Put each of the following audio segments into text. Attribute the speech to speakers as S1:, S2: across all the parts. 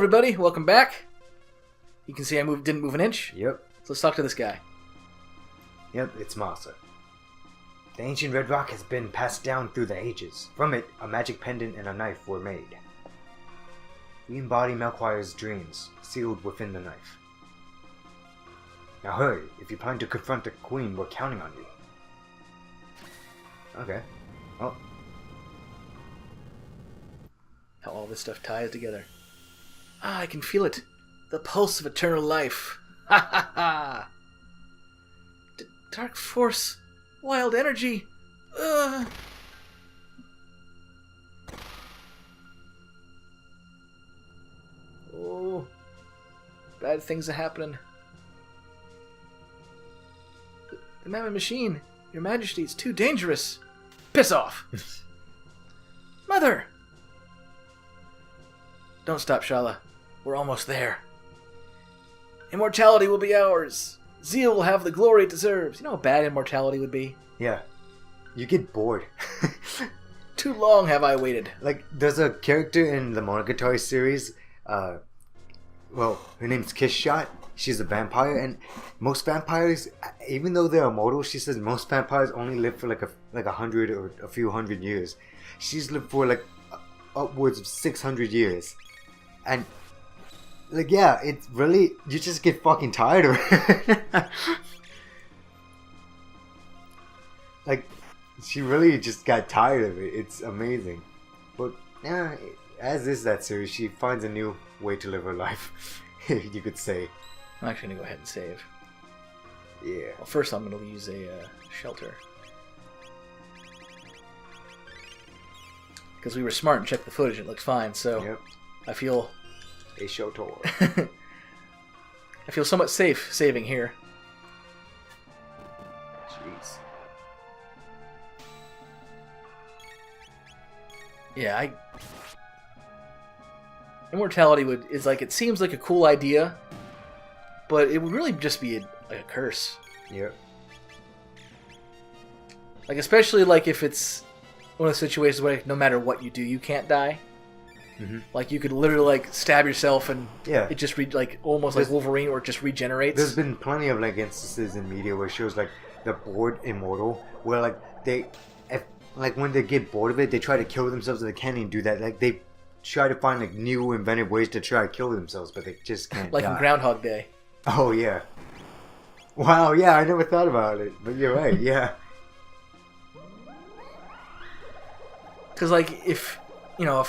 S1: everybody. Welcome back. You can see I didn't move an inch.
S2: Yep.
S1: So let's talk to this guy.
S2: Yep, it's Masa. The ancient red rock has been passed down through the ages. From it, a magic pendant and a knife were made. We embody Melchior's dreams, sealed within the knife. Now hurry, if you plan to confront the queen, we're counting on you. Okay. Oh.
S1: How all this stuff ties together. Ah, I can feel it. The pulse of eternal life. Ha ha ha! Dark force. Wild energy. Oh. Bad things are happening. The Mammon Machine. Your Majesty, it's too dangerous. Piss off. Mother! Don't stop, Shala. We're almost there. Immortality will be ours. Zeal will have the glory it deserves. You know how bad immortality would be?
S2: Yeah. You get bored.
S1: Too long have I waited.
S2: Like, there's a character in the Monogatari series, well, her name's Kiss Shot. She's a vampire, and most vampires, even though they're immortal, she says most vampires only live for like a 100 or a few hundred years. She's lived for like upwards of 600 years. And like, yeah, it's really, you just get fucking tired of it. Like, she really just got tired of it. It's amazing. But yeah, as is that series, she finds a new way to live her life, you could say.
S1: I'm actually going to go ahead and save.
S2: Yeah.
S1: Well, first I'm going to use a shelter. Because we were smart and checked the footage, it looks fine, so
S2: Yep.
S1: I feel...
S2: A shelter.
S1: I feel somewhat safe saving here.
S2: Jeez.
S1: Yeah, Immortality is like, it seems like a cool idea, but it would really just be like a curse.
S2: Yep.
S1: Like, especially like if it's one of the situations where no matter what you do, you can't die.
S2: Mm-hmm.
S1: Like, you could literally like stab yourself and it just like almost like Wolverine, or it just regenerates.
S2: There's been plenty of like instances in media where it shows like the bored immortal, where like like when they get bored of it, they try to kill themselves and they can't even do that. Like, they try to find like new inventive ways to try to kill themselves, but they just can't.
S1: Like
S2: die.
S1: in Groundhog Day.
S2: Oh yeah. Wow, yeah, I never thought about it, but you're right, yeah.
S1: Because like if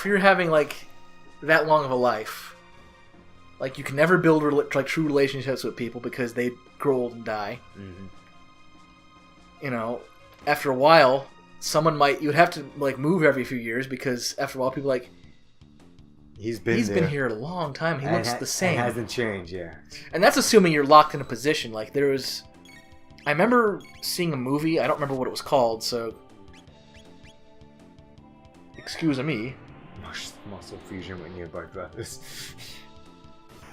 S1: you're having like that long of a life, like you can never build like true relationships with people because they grow old and die.
S2: Mm-hmm.
S1: You know, after a while, you would have to like move every few years, because after a while people are like, he's been here a long time. He looks the same.
S2: It hasn't changed, yeah.
S1: And that's assuming you're locked in a position. Like I remember seeing a movie. I don't remember what it was called, so excuse me.
S2: Muscle fusion with nearby brothers.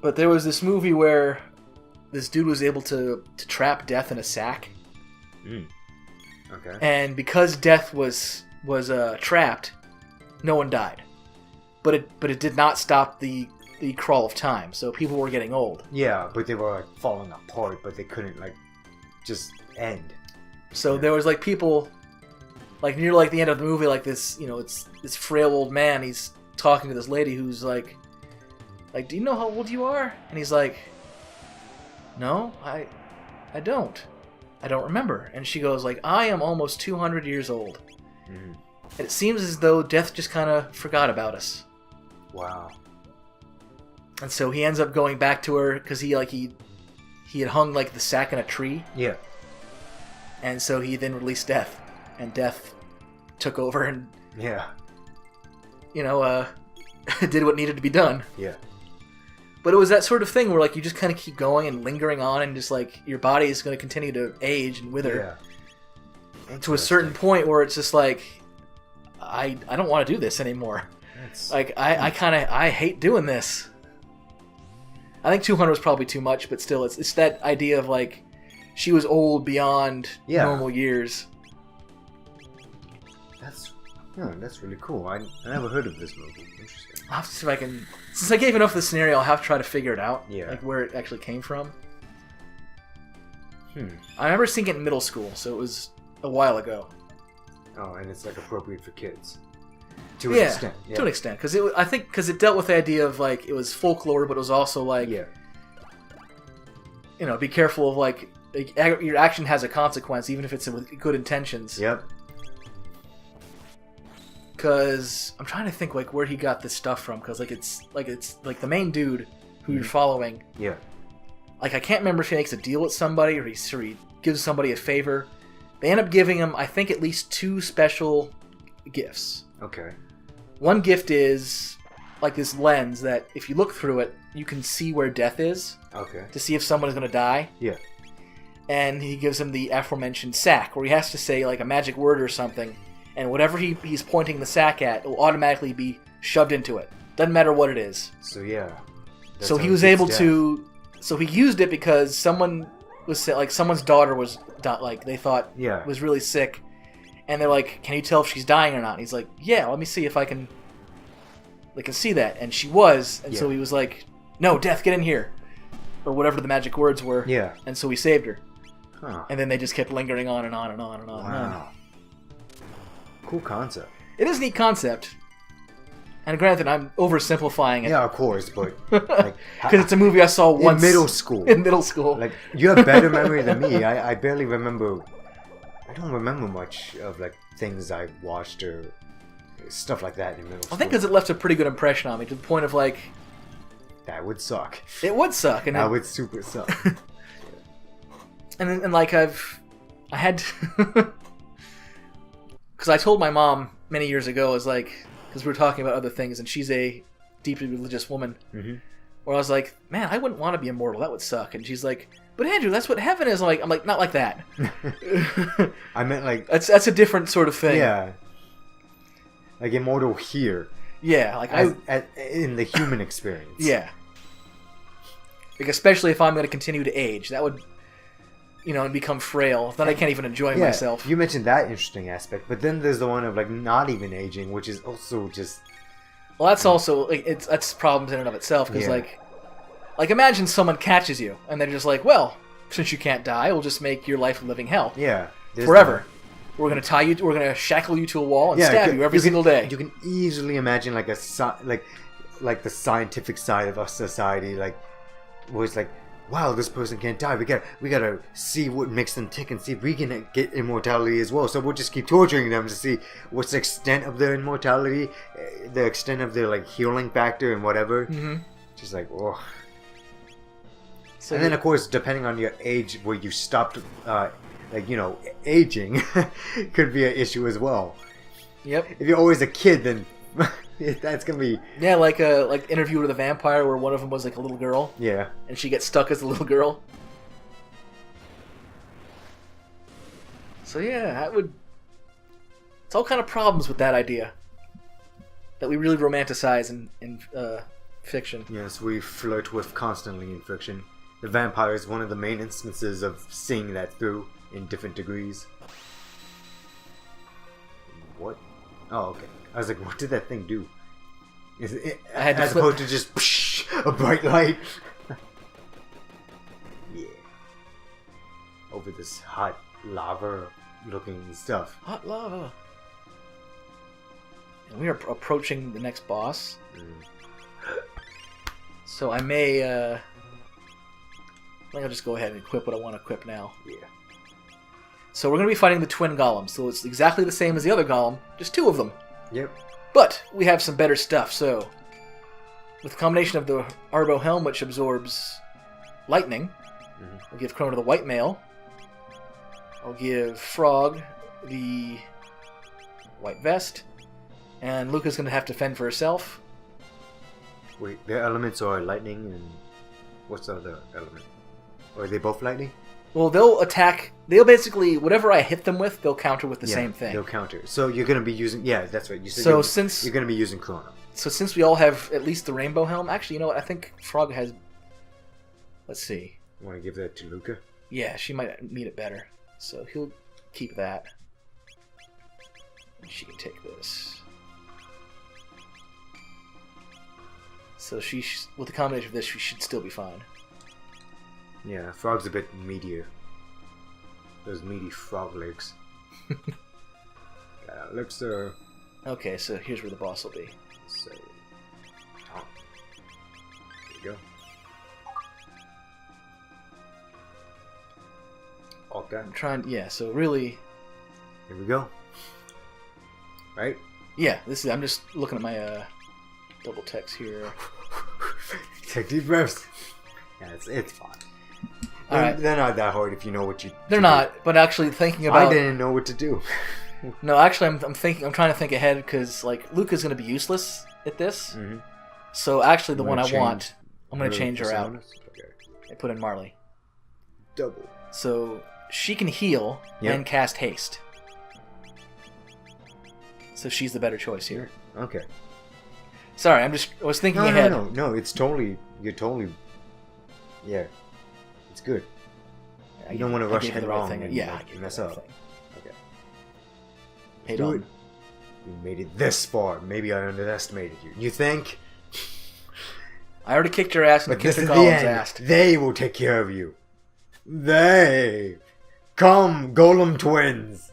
S1: But there was this movie where this dude was able to trap death in a sack.
S2: Okay.
S1: And because death was trapped, no one died. But it did not stop the crawl of time. So people were getting old.
S2: Yeah, but they were like falling apart, but they couldn't like just end.
S1: So there was like people like near like the end of the movie, like this, it's this frail old man, he's talking to this lady who's like, do you know how old you are? And he's like, no, I don't remember. And she goes like, I am almost 200 years old.
S2: Mm.
S1: And it seems as though death just kind of forgot about us.
S2: Wow.
S1: And so he ends up going back to her because he had hung like the sack in a tree.
S2: Yeah.
S1: And so he then released death, and death took over and did what needed to be done.
S2: Yeah.
S1: But it was that sort of thing where like you just kind of keep going and lingering on, and just like your body is going to continue to age and wither.
S2: Yeah.
S1: To a certain point where it's just like, I don't want to do this anymore. Like I hate doing this. I think 200 was probably too much, but still, it's that idea of like she was old beyond normal years.
S2: That's Oh, that's really cool. I never heard of this movie. Interesting.
S1: I'll have to see if I can... Since I gave enough of the scenario, I'll have to try to figure it out.
S2: Yeah.
S1: Like, where it actually came from. I remember seeing it in middle school, so it was a while ago.
S2: Oh, and it's, like, appropriate for kids. To an extent. Yeah,
S1: to an extent. I think because it dealt with the idea of, like, it was folklore, but it was also, like...
S2: Yeah.
S1: You know, be careful of, like your action has a consequence, even if it's with good intentions.
S2: Yep.
S1: Because I'm trying to think like where he got this stuff from. Because it's like the main dude who you're following.
S2: Yeah.
S1: Like I can't remember if he makes a deal with somebody or he gives somebody a favor. They end up giving him, I think, at least 2 special gifts.
S2: Okay.
S1: One gift is like this lens that if you look through it, you can see where death is.
S2: Okay.
S1: To see if someone is going to die.
S2: Yeah.
S1: And he gives him the aforementioned sack, where he has to say like a magic word or something, and whatever he's pointing the sack at will automatically be shoved into it. Doesn't matter what it is.
S2: So yeah.
S1: So he was able to. So he used it because someone was like someone's daughter was like they thought was really sick, and they're like, "Can you tell if she's dying or not?" And he's like, "Yeah, let me see if I can." They can see that, and she was, and so he was like, "No, Death, get in here," or whatever the magic words were.
S2: Yeah.
S1: And so he saved her.
S2: Huh.
S1: And then they just kept lingering on and on and on and on.
S2: Wow.
S1: And on.
S2: Cool concept.
S1: It is a neat concept. And granted, I'm oversimplifying it.
S2: Yeah, of course, but like,
S1: because it's a movie I saw once
S2: in middle school.
S1: In middle school,
S2: like you have better memory than me. I barely remember. I don't remember much of like things I watched or stuff like that in middle school.
S1: I think because it left a pretty good impression on me to the point of like
S2: that would suck.
S1: It would suck, and
S2: that would super suck.
S1: and like I had because I told my mom many years ago, is like. Because we were talking about other things, and she's a deeply religious woman. Mm-hmm. Where I was like, man, I wouldn't want to be immortal. That would suck. And she's like, but Andrew, that's what heaven is. I'm like, not like that.
S2: I meant like
S1: that's a different sort of thing.
S2: Yeah, like immortal here.
S1: Yeah, like
S2: in the human experience.
S1: Yeah, like especially if I'm going to continue to age, that would, and become frail. Then I can't even enjoy myself.
S2: You mentioned that interesting aspect, but then there's the one of like not even aging, which is also just.
S1: Well, that's also like that's problems in and of itself because like imagine someone catches you and they're just like, well, since you can't die, we'll just make your life a living hell.
S2: Yeah.
S1: Forever. We're gonna tie you. We're gonna shackle you to a wall and stab you every single day.
S2: You can easily imagine like like the scientific side of our society, like where it's like. Wow, this person can't die. We gotta see what makes them tick and see if we can get immortality as well. So we'll just keep torturing them to see what's the extent of their immortality, the extent of their like healing factor and whatever. Mm-hmm. Just like, oh. So and then of course, depending on your age, where you stopped, aging, could be an issue as well.
S1: Yep.
S2: If you're always a kid, then. That's gonna be
S1: like Interview with a Vampire, where one of them was like a little girl.
S2: Yeah,
S1: and she gets stuck as a little girl. So yeah, that would. It's all kind of problems with that idea that we really romanticize in fiction.
S2: Yes, we flirt with constantly in fiction. The vampire is one of the main instances of seeing that through in different degrees. What? Oh, okay. I was like, what did that thing do? As opposed to just psh, a bright light. Yeah. Over this hot lava looking stuff.
S1: Hot lava. And we are approaching the next boss. So I may, I think I'll just go ahead and equip what I want to equip now.
S2: Yeah.
S1: So we're going to be fighting the twin golems. So it's exactly the same as the other golem, just 2 of them.
S2: Yep.
S1: But we have some better stuff, so with the combination of the Arbo Helm, which absorbs lightning, I'll give Chrono the white mail. I'll give Frog the white vest. And Luca's going to have to fend for herself.
S2: Wait, their elements are lightning and what's the other element? Or are they both lightning?
S1: Well, they'll attack. They'll basically, whatever I hit them with, they'll counter with the same thing.
S2: They'll counter. So you're going to be using... Yeah, that's right. You said you're going to be using Chrono.
S1: So since we all have at least the Rainbow Helm... Actually, you know what? I think Frog has... Let's see.
S2: You want to give that to Luca?
S1: Yeah, she might need it better. So he'll keep that. She can take this. So with the combination of this, she should still be fine.
S2: Yeah, Frog's a bit meatier. Those meaty frog legs. Elixir.
S1: Okay, so here's where the boss will be.
S2: So, oh. There you go. Okay.
S1: I'm trying. Yeah. So really.
S2: Here we go. Right.
S1: Yeah. This is. I'm just looking at my double text here.
S2: Take deep breaths. Yeah, it's fine.
S1: All right.
S2: They're not that hard if you know what you.
S1: They're not. But actually, thinking about.
S2: I didn't know what to do.
S1: No, actually, I'm thinking. I'm trying to think ahead because like Luca's going to be useless at this.
S2: Mm-hmm.
S1: So actually, the one I want, I'm going to change her out.
S2: Okay.
S1: I put in Marley.
S2: Double.
S1: So she can heal and cast haste. So she's the better choice here.
S2: Okay.
S1: Sorry, I was thinking ahead.
S2: No, it's totally, you're totally, yeah, it's good. You don't want to rush headlong and mess up. Okay.
S1: Hey,
S2: do it. You made it this far. Maybe I underestimated you. You think?
S1: I already kicked your ass and kicked your golem's ass.
S2: They will take care of you. They. Come, golem twins.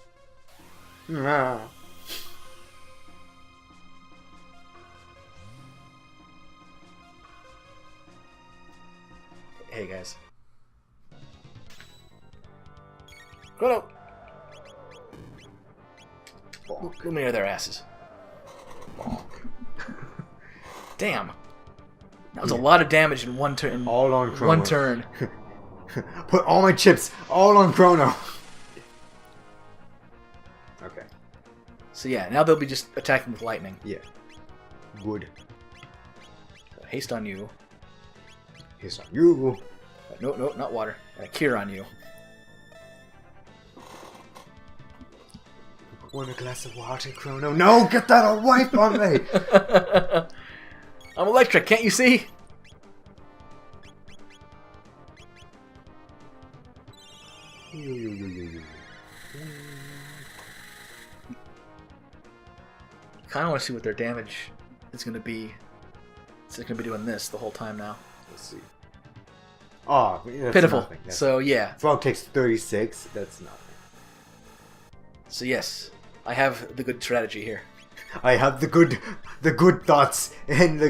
S2: Ah.
S1: Hey guys. Chrono! Look near their asses. Damn. That was a lot of damage in one turn.
S2: All on Chrono.
S1: One turn.
S2: Put all my chips all on Chrono. Okay.
S1: So yeah, now they'll be just attacking with lightning.
S2: Yeah. Good.
S1: So haste on you.
S2: Haste on you.
S1: No, not water. Cure on you.
S2: Want a glass of water, Chrono? No, get that away from me!
S1: I'm electric, can't you see? Kind of want to see what their damage is going to be. It's going to be doing this the whole time now.
S2: Let's see. Oh, that's
S1: pitiful.
S2: Nothing.
S1: So yeah.
S2: Frog takes 36. That's nothing.
S1: So yes, I have the good strategy here.
S2: I have the good thoughts and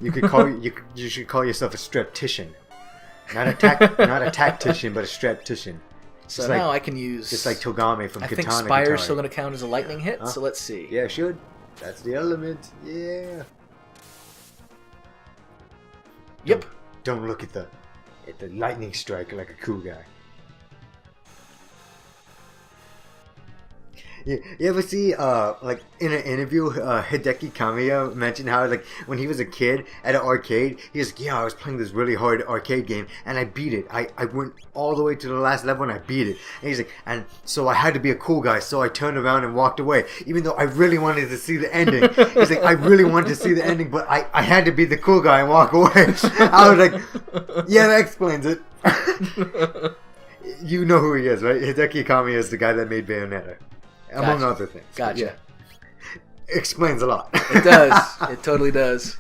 S2: you could call you should call yourself a streptician, not a tactician, but a streptician.
S1: So now I can use
S2: just like Togame from Katana.
S1: I think Spire's still going to count as a lightning hit. So let's see.
S2: Yeah, it should. That's the element. Yeah.
S1: Yep.
S2: Don't look at the lightning strike like a cool guy. You ever see, like, in an interview, Hideki Kamiya mentioned how, like, when he was a kid at an arcade, he was like, yeah, I was playing this really hard arcade game, and I beat it. I went all the way to the last level, and I beat it. And he's like, and so I had to be a cool guy, so I turned around and walked away, even though I really wanted to see the ending. He's like, I really wanted to see the ending, but I had to be the cool guy and walk away. I was like, yeah, that explains it. You know who he is, right? Hideki Kamiya is the guy that made Bayonetta. Among other things.
S1: Gotcha.
S2: Yeah. Explains a lot.
S1: It does. It totally does.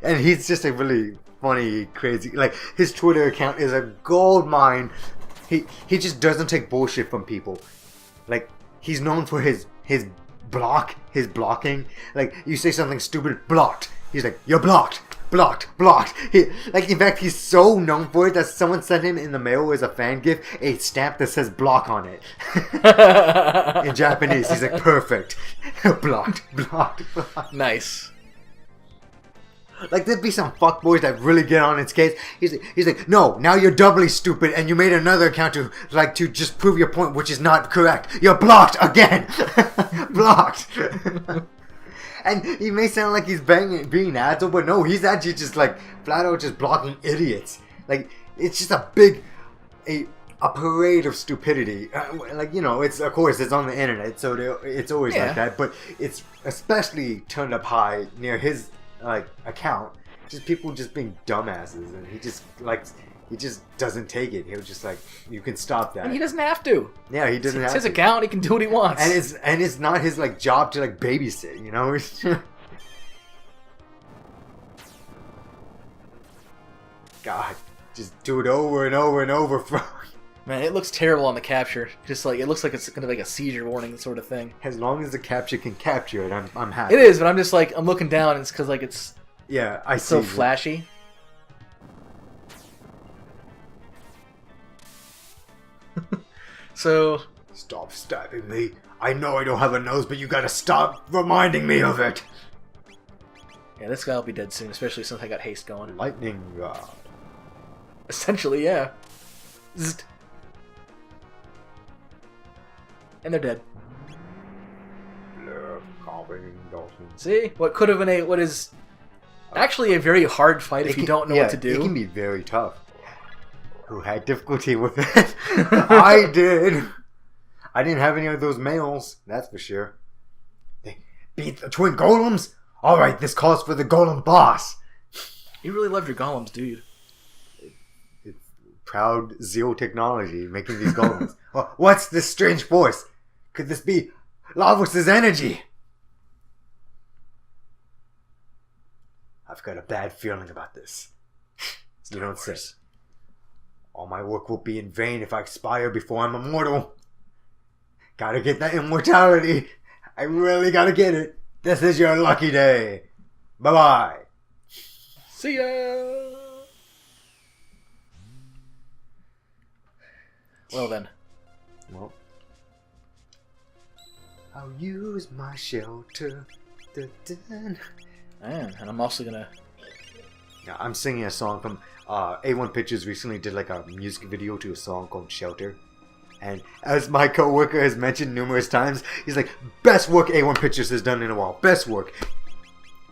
S2: And he's just a really funny, crazy... Like, his Twitter account is a gold mine. He just doesn't take bullshit from people. Like, he's known for his blocking. Like, you say something stupid, blocked. He's like, you're blocked. Blocked. In fact, he's so known for it that someone sent him in the mail as a fan gift a stamp that says block on it. In Japanese, he's like, perfect. blocked.
S1: Nice.
S2: Like, there'd be some fuckboys that really get on its case. He's like, no, now you're doubly stupid and you made another account to just prove your point, which is not correct. You're blocked again. Blocked. And he may sound like he's being asshole, but no, he's actually just like flat out just blocking idiots. Like, it's just a parade of stupidity. Like, you know, it's, of course, it's on the internet, so it's always like that. But it's especially turned up high near his like account. Just people just being dumbasses, and he just likes He just doesn't take it. He'll just like, you can stop that.
S1: And he doesn't have to.
S2: Yeah, he doesn't have
S1: It's
S2: to.
S1: his account. He can do what he wants.
S2: And it's not his like job to like babysit, you know? God, just do it over and over and over, bro.
S1: Man, it looks terrible on the capture. Just like it looks like it's gonna be like a seizure warning sort of thing.
S2: As long as the capture can capture it, I'm happy.
S1: It is, but I'm just like I'm looking down, and it's because like it's so flashy. So
S2: stop stabbing me. I know I don't have a nose, but you gotta stop reminding me of it.
S1: Yeah, this guy will be dead soon, especially since I got haste going.
S2: Lightning rod.
S1: Essentially, yeah. Zzzt. And they're dead. See? What could have been what is actually a very hard fight if you don't know what to do.
S2: It can be very tough. Who had difficulty with it? I did. I didn't have any of those males, that's for sure. They beat the twin golems? Alright, this calls for the golem boss.
S1: You really love your golems, dude.
S2: It's proud Zero technology making these golems. Oh, what's this strange force? Could this be Lavos' energy? I've got a bad feeling about this. You don't say. All my work will be in vain if I expire before I'm immortal. Gotta get that immortality. I really gotta get it. This is your lucky day. Bye-bye.
S1: See ya! Well then.
S2: Well. I'll use my shelter. Dun-dun.
S1: Man, and I'm also gonna...
S2: Yeah, I'm singing a song from... A1 Pictures recently did like a music video to a song called Shelter. And as my coworker has mentioned numerous times, he's like, best work A1 Pictures has done in a while. Best work.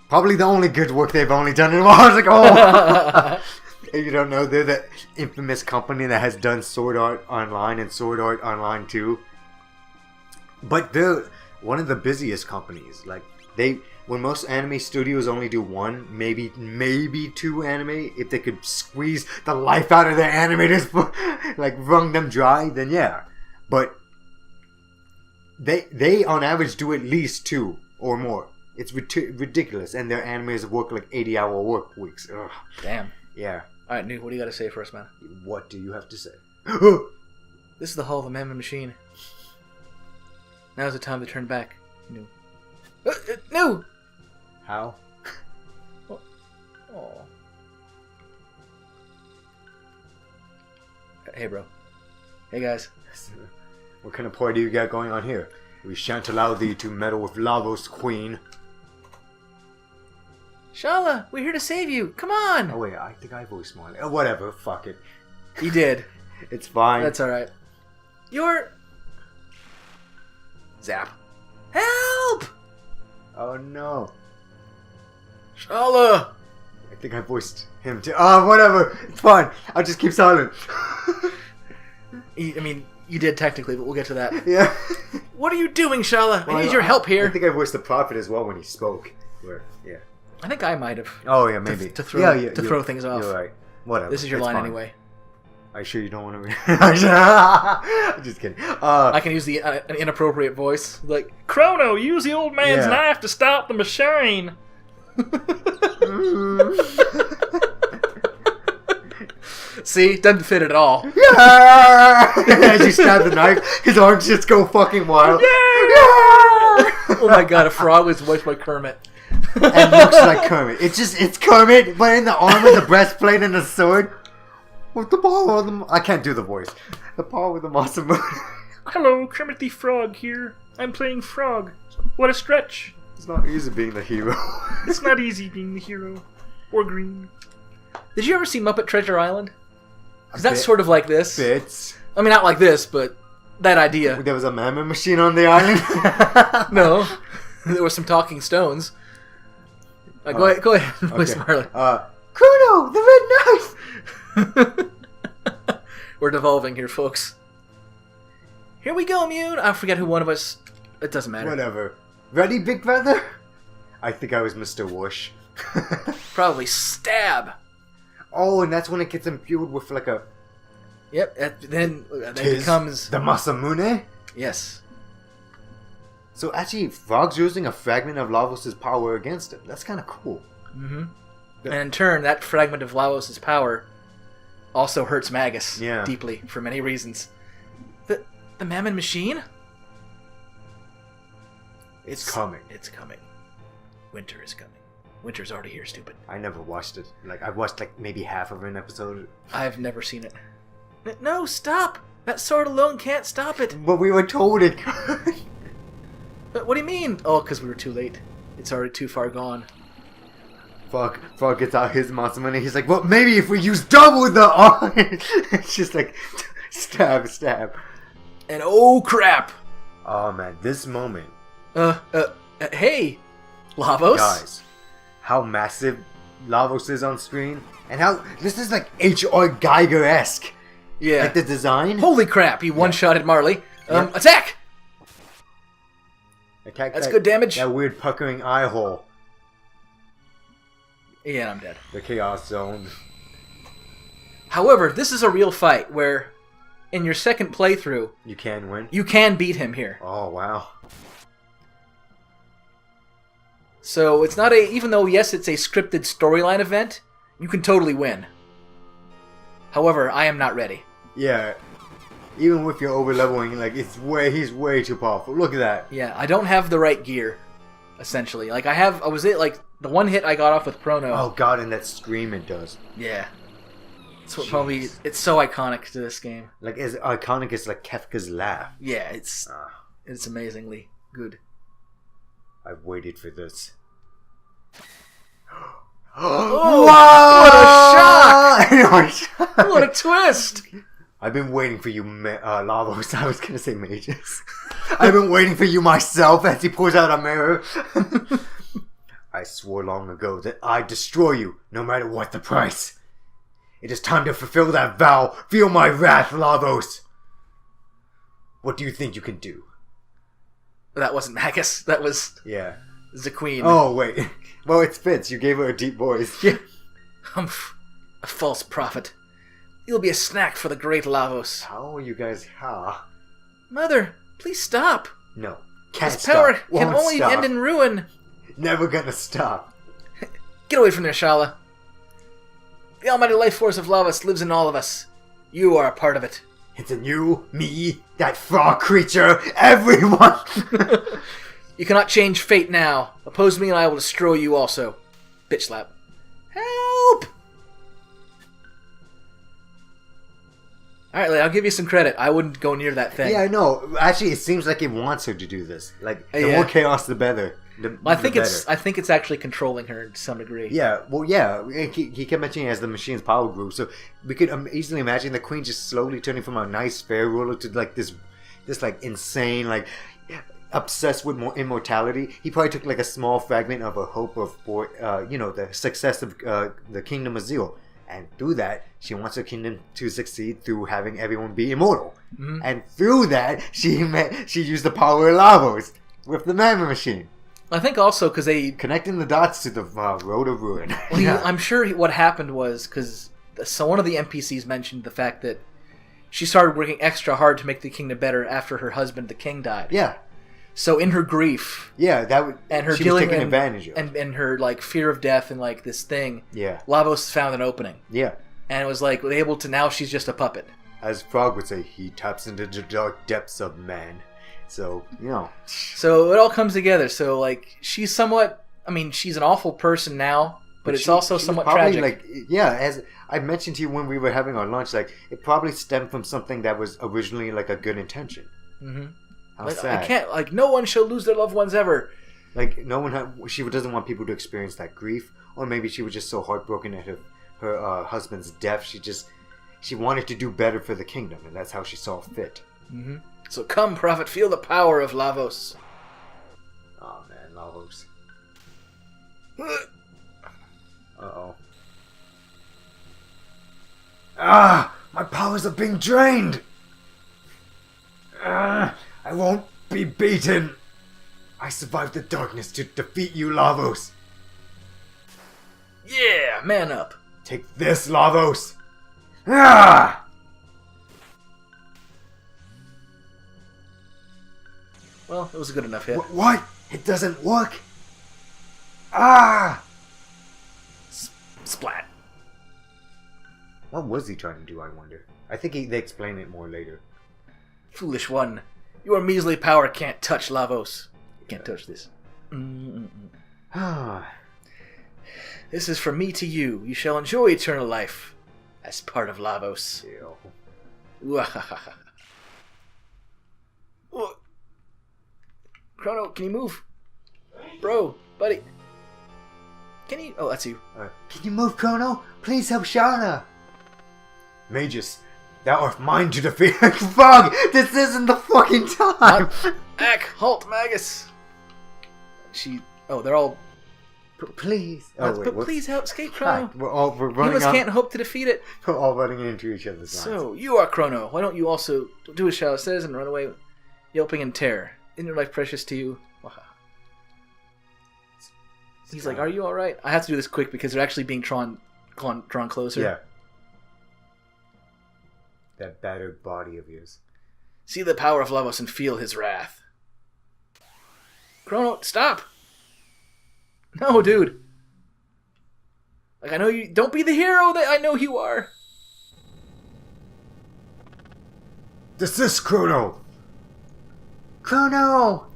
S2: Probably the only good work they've only done in a while. I was like, oh! If you don't know, they're the infamous company that has done Sword Art Online and Sword Art Online 2. But they're one of the busiest companies. Like, when most anime studios only do one, maybe two anime, if they could squeeze the life out of their animators, like wrung them dry, then yeah. But they on average do at least two or more. It's ridiculous, and their animators work like 80-hour work weeks. Ugh.
S1: Damn.
S2: Yeah.
S1: All right, New, what do you got to say first, man?
S2: What do you have to say?
S1: This is the hull of the Mammon Machine. Now's the time to turn back. New. No!
S2: How?
S1: Oh. Hey, bro. Hey, guys.
S2: What kind of party you got going on here? We shan't allow thee to meddle with Lavos, Queen.
S1: Shala, we're here to save you. Come on!
S2: Oh, wait, I think I voiced Marley. Oh, whatever, fuck it.
S1: You did.
S2: It's fine.
S1: That's alright. You're... Zap. Help!
S2: Oh, no.
S1: Shala!
S2: I think I voiced him too. Whatever. It's fine. I'll just keep silent.
S1: I mean, you did technically, but we'll get to that.
S2: Yeah.
S1: What are you doing, Shala? I need your help here.
S2: I think I voiced the prophet as well when he spoke. Yeah.
S1: I think I might have.
S2: Oh, yeah, maybe.
S1: To throw things off.
S2: You're right. Whatever.
S1: This is your line anyway.
S2: Are you sure you don't want to... I'm just kidding.
S1: I can use an inappropriate voice. Like, Chrono, use the old man's knife to stop the machine. See? Doesn't fit at all.
S2: As you stab the knife, his arms just go fucking wild.
S1: Oh my god, a frog was voiced by Kermit.
S2: And looks like Kermit. It's Kermit, but in the armor, the breastplate, and the sword. With the power of the... I can't do the voice. The power of the Masamune.
S1: Hello, Kermit the Frog here. I'm playing Frog. What a stretch.
S2: It's not easy being the hero.
S1: It's not easy being the hero. Or green. Did you ever see Muppet Treasure Island? Because that's sort of like this.
S2: Bits.
S1: I mean, not like this, but that idea.
S2: There was a Mammon Machine on the island?
S1: No. There were some talking stones. Go ahead. Voice Marley.
S2: Chrono, the Red Knife!
S1: We're devolving here, folks. Here we go, Mune. I forget who one of us... It doesn't matter.
S2: Whatever. Ready, big brother? I think I was Mr. Whoosh.
S1: Probably stab.
S2: Oh, and that's when it gets imbued with like a...
S1: Yep, then it
S2: Tis
S1: becomes...
S2: the Masamune?
S1: Yes.
S2: So actually, Frog's using a fragment of Lavos' power against him. That's kind of cool.
S1: Mm-hmm. And in turn, that fragment of Lavos' power also hurts Magus deeply for many reasons. The Mammon Machine?
S2: It's coming.
S1: It's coming. Winter is coming. Winter's already here, stupid.
S2: I never watched it. Like, I watched like maybe half of an episode.
S1: I've never seen it. No, stop! That sword alone can't stop it!
S2: But we were told it could.
S1: But what do you mean? Oh, because we were too late. It's already too far gone.
S2: Frog gets out his monster money. He's like, well, maybe if we use double the iron. It's just like, stab.
S1: And oh crap!
S2: Oh man, this moment.
S1: Hey! Lavos?
S2: Guys, how massive Lavos is on screen. And how, this is like H.R. Geiger-esque.
S1: Yeah.
S2: Like the design.
S1: Holy crap, he one-shotted Marley. Attack!
S2: Attack.
S1: That's good damage.
S2: That weird puckering eye hole.
S1: Yeah, I'm dead.
S2: The Chaos Zone.
S1: However, this is a real fight where, in your second playthrough,
S2: you can win.
S1: You can beat him here.
S2: Oh, wow.
S1: So it's not even though, yes, it's a scripted storyline event, you can totally win. However, I am not ready.
S2: Yeah. Even with your over-leveling, like, he's way too powerful. Look at that.
S1: Yeah, I don't have the right gear, essentially. Like, the one hit I got off with Chrono.
S2: Oh god, and that scream it does.
S1: Yeah. It's what probably, it's so iconic to this game.
S2: Like, as iconic as, like, Kefka's laugh.
S1: Yeah, it's amazingly good.
S2: I've waited for this.
S1: Oh, what a shock! What a twist!
S2: I've been waiting for you, Lavos. I was gonna say mages. I've been waiting for you myself as he pulls out a mirror. I swore long ago that I'd destroy you, no matter what the price. It is time to fulfill that vow. Feel my wrath, Lavos. What do you think you can do?
S1: That wasn't Magus. That was...
S2: Yeah.
S1: The Queen.
S2: Oh, wait. Well, it fits. You gave her a deep voice.
S1: Yeah. A false prophet. You'll be a snack for the great Lavos.
S2: How are you guys...
S1: Mother, please stop.
S2: No. Can't
S1: His power
S2: stop.
S1: can only
S2: stop.
S1: end in ruin.
S2: Never gonna stop.
S1: Get away from there, Shala. The almighty life force of Lavos lives in all of us. You are a part of it.
S2: It's in you, me, that frog creature, everyone!
S1: You cannot change fate now. Oppose me and I will destroy you also. Bitch slap. Help! Alright, I'll give you some credit. I wouldn't go near that thing.
S2: Yeah, I know. Actually, it seems like it wants her to do this. Like, the more chaos, the better.
S1: I think it's actually controlling her to some degree.
S2: Yeah, well, yeah. He kept mentioning it as the machine's power grew, so we could easily imagine the queen just slowly turning from a nice fair ruler to like this like insane, like obsessed with more immortality. He probably took like a small fragment of a hope for the success of the Kingdom of Zeal, and through that, she wants her kingdom to succeed through having everyone be immortal, and through that, she used the power of Lavos with the Mammon Machine.
S1: I think also because they...
S2: Connecting the dots to the road of ruin.
S1: Well, yeah. I'm sure what happened was because one of the NPCs mentioned the fact that she started working extra hard to make the kingdom better after her husband, the king, died.
S2: Yeah.
S1: So in her grief...
S2: Yeah, she was taking advantage of.
S1: And her like fear of death and like this thing...
S2: Yeah.
S1: Lavos found an opening.
S2: Yeah.
S1: And it was like, able to... Now she's just a puppet.
S2: As Frog would say, he taps into the dark depths of man. So,
S1: So it all comes together. So, like, she's somewhat... I mean, she's an awful person now, but it's also somewhat tragic.
S2: Like, yeah, as I mentioned to you when we were having our lunch, like, it probably stemmed from something that was originally, like, a good intention.
S1: Mm-hmm.
S2: How sad.
S1: I can't... Like, no one shall lose their loved ones ever.
S2: Like, she doesn't want people to experience that grief. Or maybe she was just so heartbroken at her husband's death. She wanted to do better for the kingdom, and that's how she saw fit.
S1: Mm-hmm. So come, prophet, feel the power of Lavos.
S2: Oh man, Lavos. Uh-oh. My powers are being drained! I won't be beaten! I survived the darkness to defeat you, Lavos!
S1: Yeah, man up.
S2: Take this, Lavos! Ah!
S1: Well, it was a good enough hit.
S2: What? It doesn't work! Ah!
S1: Splat.
S2: What was he trying to do, I wonder? I think they explain it more later.
S1: Foolish one. Your measly power can't touch Lavos. Can't touch this. This is from me to you. You shall enjoy eternal life as part of Lavos. Chrono, can you move? Bro, buddy. Can you? Oh, that's you.
S2: Can you move, Chrono? Please help Shauna. Magus, thou art mine to defeat. Fuck! This isn't the fucking time!
S1: Ack, halt, Magus! They're all...
S2: Please.
S1: Please help escape Chrono.
S2: We're running
S1: Humans can't hope to defeat it.
S2: We're all running into each other's lines.
S1: So, you are Chrono. Why don't you also do as Shadow says and run away yelping in terror? Isn't your life precious to you? He's like, are you alright? I have to do this quick because they're actually being drawn closer.
S2: Yeah. That battered body of yours.
S1: See the power of Lavos and feel his wrath. Chrono, stop! No, dude. Like, I know you... Don't be the hero that I know you are.
S2: Desist, Chrono! Chrono!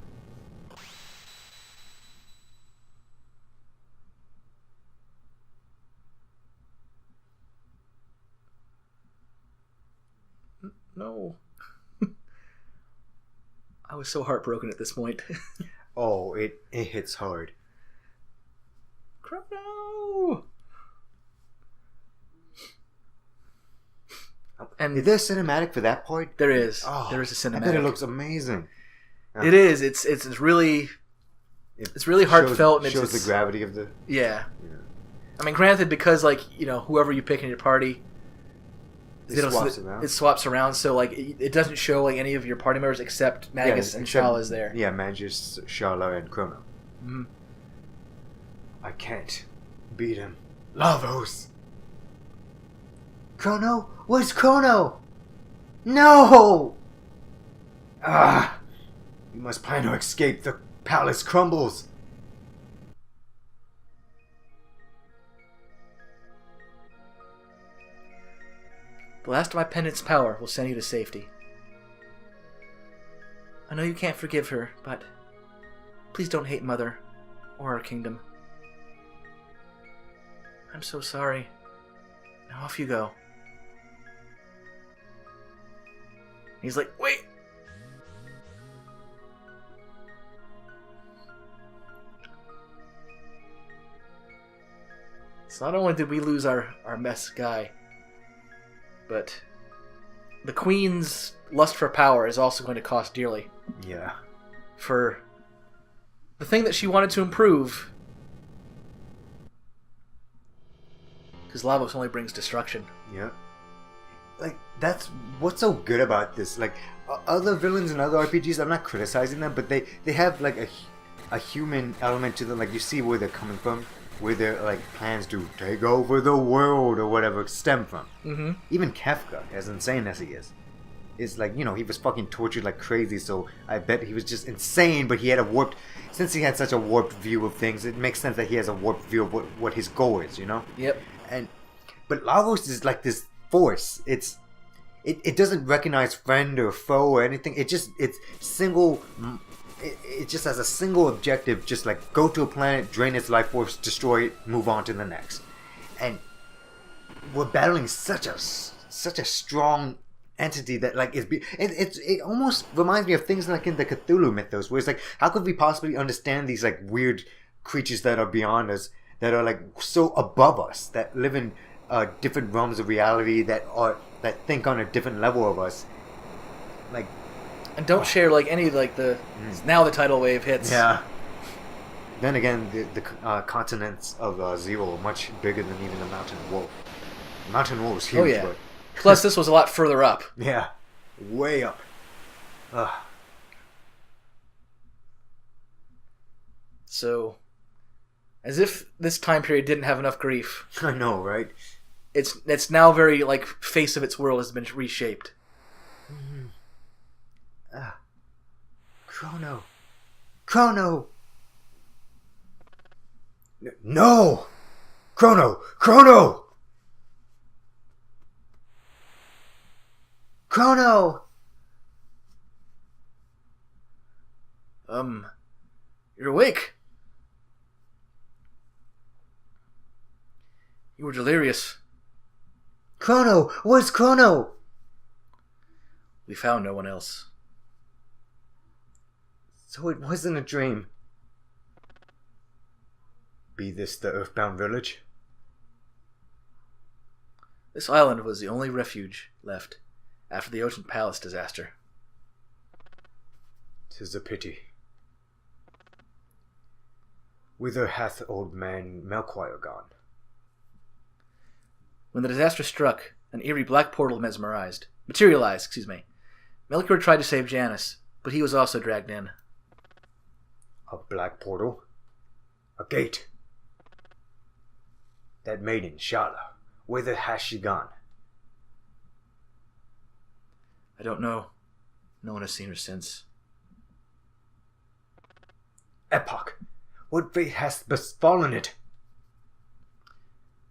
S1: No. I was so heartbroken at this point.
S2: Oh, it hits hard.
S1: Chrono! And
S2: is there a cinematic for that point?
S1: There is.
S2: Oh,
S1: there is a cinematic.
S2: I bet it looks amazing.
S1: It is. It's really heartfelt.
S2: Shows the gravity of the...
S1: Yeah. I mean, granted, because, like, you know, whoever you pick in your party... It swaps around, so like it doesn't show like any of your party members except Magus and Shala is there.
S2: Yeah, Magus, Shala, and Chrono.
S1: Mm-hmm.
S2: I can't beat him. Lavos! Chrono? Where's Chrono? No! Ah! You must plan to escape. The palace crumbles.
S1: The last of my pendant's power will send you to safety. I know you can't forgive her, but please don't hate Mother or our kingdom. I'm so sorry. Now off you go. He's like, wait! So not only did we lose our mess guy, but the Queen's lust for power is also going to cost dearly.
S2: Yeah.
S1: For the thing that she wanted to improve. Because Lavos only brings destruction.
S2: Yeah. Like, that's what's so good about this. Like, other villains in other RPGs, I'm not criticizing them, but they have, like, a human element to them. Like, you see where they're coming from. Where their like plans to take over the world or whatever stem from.
S1: Mm-hmm.
S2: Even Kefka, as insane as he is like, you know, he was fucking tortured like crazy, so I bet he was just insane, but he had since he had such a warped view of things, it makes sense that he has a warped view of what his goal is, you know?
S1: Yep.
S2: But Lavos is like this force. It doesn't recognize friend or foe or anything. It just has a single objective, just like go to a planet, drain its life force, destroy it, move on to the next. And we're battling such a strong entity that like it almost reminds me of things like in the Cthulhu mythos, where it's like, how could we possibly understand these like weird creatures that are beyond us, that are like so above us, that live in different realms of reality, that think on a different level of us, like.
S1: And don't share like any like the now the tidal wave hits.
S2: Yeah. Then again, the continents of Zero are much bigger than even the Mountain Wolf. The Mountain Wolf is huge.
S1: Oh yeah.
S2: But
S1: Plus, this was a lot further up.
S2: Yeah, way up.
S1: So, as if this time period didn't have enough grief.
S2: I know, right?
S1: it's now very like face of its world has been reshaped.
S2: Chrono. Chrono. No. Chrono. Chrono. Chrono.
S1: You're awake. You were delirious.
S2: Chrono. Where's Chrono?
S1: We found no one else.
S2: So it wasn't a dream. Be this the Earthbound village?
S1: This island was the only refuge left after the Ocean Palace disaster.
S2: 'Tis a pity. Whither hath old man Melchior gone?
S1: When the disaster struck, an eerie black portal materialized. Melchior tried to save Janus, but he was also dragged in.
S2: A black portal? A gate? That maiden, Shala, whither has she gone?
S1: I don't know. No one has seen her since.
S2: Epoch, what fate has befallen it?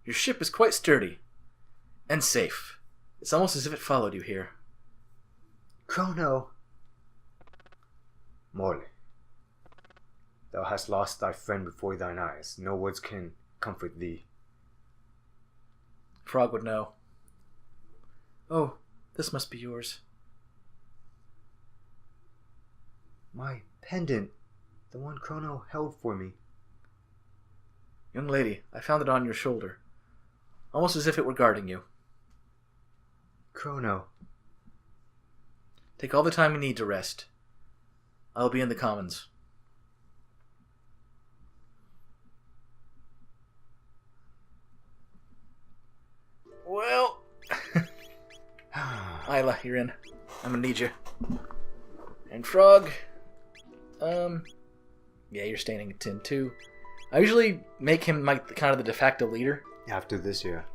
S1: Your ship is quite sturdy. And safe. It's almost as if it followed you here.
S2: Chrono. Morley, thou hast lost thy friend before thine eyes. No words can comfort thee.
S1: Frog would know. Oh, this must be yours.
S2: My pendant. The one Chrono held for me.
S1: Young lady, I found it on your shoulder. Almost as if it were guarding you.
S2: Chrono.
S1: Take all the time you need to rest. I'll be in the commons. Well... Isla, you're in. I'm gonna need you. And Frog... Yeah, you're staying in tin too. I usually make him kind of the de facto leader.
S2: After this year.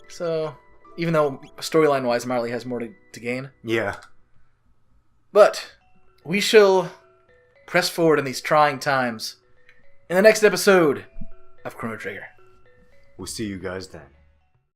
S1: So, even though storyline-wise Marley has more to gain.
S2: Yeah.
S1: But, we shall press forward in these trying times in the next episode of Chrono Trigger.
S2: We'll see you guys then.